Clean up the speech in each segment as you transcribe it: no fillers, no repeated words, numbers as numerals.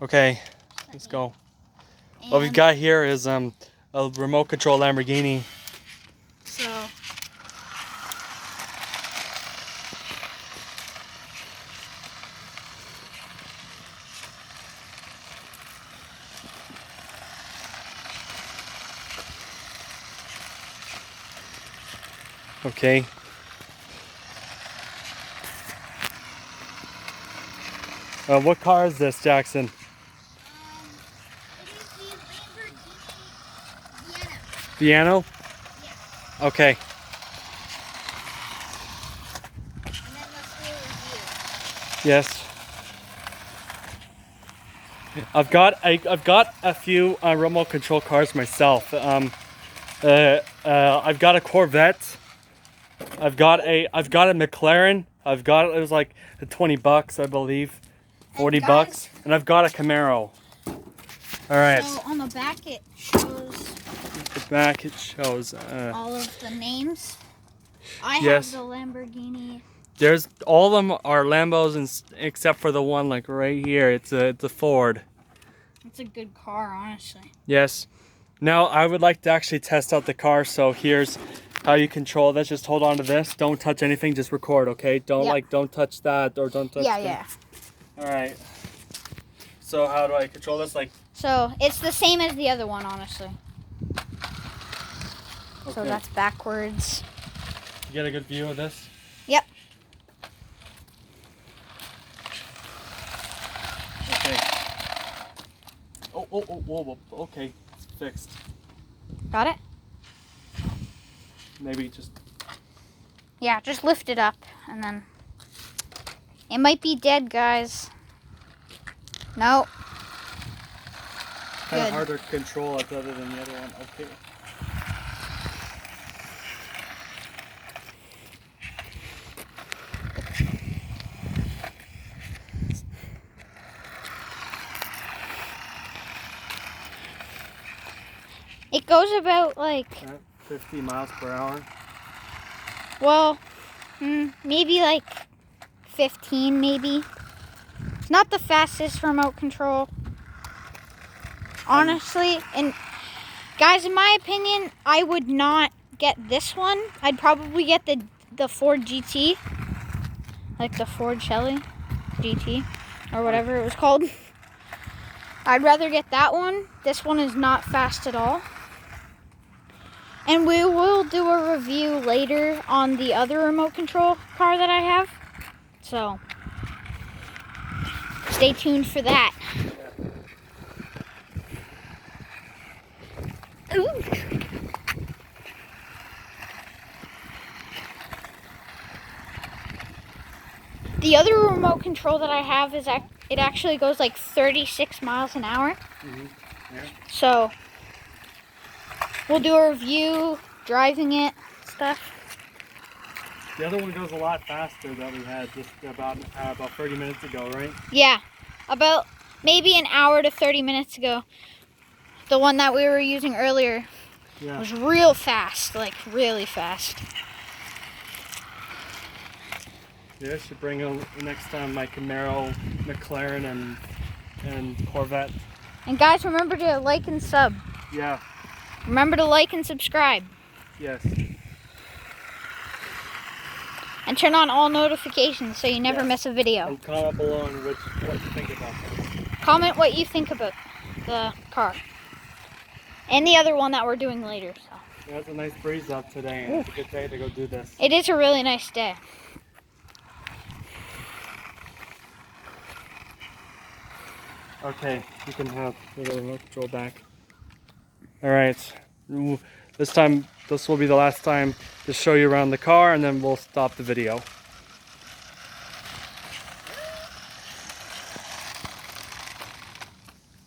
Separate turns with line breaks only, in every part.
Okay, let's go. What we've got here is a remote control Lamborghini.
So
Okay. What car is this, Jackson?
it is the Lamborghini
Veneno?
Veneno. Yeah.
Okay.
And then let's do a review.
Yes. I've got a few remote control cars myself. I've got a Corvette. I've got a McLaren. It was like $20, I believe. 40 bucks. And I've got a Camaro. All right.
So on the back it shows all of the names. I have the Lamborghini.
There's all of them are Lambos, and except for the one like right here. It's a Ford.
It's a good car, honestly.
Yes. Now I would like to actually test out the car. So here's how you control this. Just hold on to this. Don't touch anything. Just record, okay? Don't touch that or don't touch.
Yeah.
All right. So how do I control this?
So it's the same as the other one, honestly.
Okay.
So that's backwards.
You get a good view of this?
Yep.
Okay. Whoa. Okay, it's fixed.
Got it?
Maybe just...
Yeah, just lift it up and then... It might be dead, guys. No.
Kind of
Good.
harder to control it other than the other one. Okay.
It goes about like...
50 miles per hour.
Well, maybe like 15 maybe. It's not the fastest remote control. Honestly, and guys, in my opinion, I would not get this one. I'd probably get the Ford GT. Like the Ford Shelly GT or whatever it was called. I'd rather get that one. This one is not fast at all. And we will do a review later on the other remote control car that I have. So, stay tuned for that. Ooh. The other remote control that I have is it actually goes like 36 miles an hour.
Mm-hmm. Yeah.
So, we'll do a review, driving it, stuff.
The other one goes a lot faster that we had just about 30 minutes ago, right?
Yeah, about maybe an hour to 30 minutes ago. The one that we were using earlier was real fast, like really fast.
Yeah, I should bring next time my Camaro, McLaren, and Corvette.
And guys, remember to like and sub.
Yeah.
Remember to like and subscribe.
Yes.
And turn on all notifications so you never miss a video.
And comment below on what you think about this.
Comment what you think about the car. And the other one that we're doing later. So.
Yeah, it's a nice breeze out today, and it's a good day to go do this.
It is a really nice day.
Okay, you can have the remote control back. Alright, this will be the last time to show you around the car, and then we'll stop the video.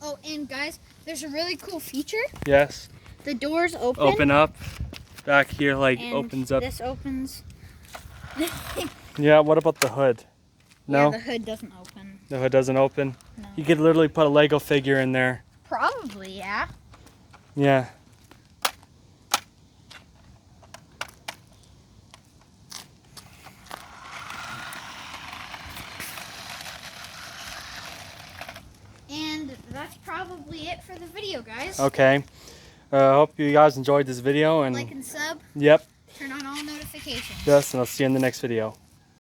Oh, and guys, there's a really cool feature.
Yes.
The doors open.
Open up. Back here, opens up.
This opens.
Yeah, what about the hood? No?
Yeah, the hood doesn't open.
The hood doesn't open?
No.
You could literally put a Lego figure in there.
Probably, yeah.
Yeah.
And that's probably it for the video, guys.
Okay. Hope you guys enjoyed this video and
Like and sub.
Yep.
Turn on all notifications.
Yes, and I'll see you in the next video.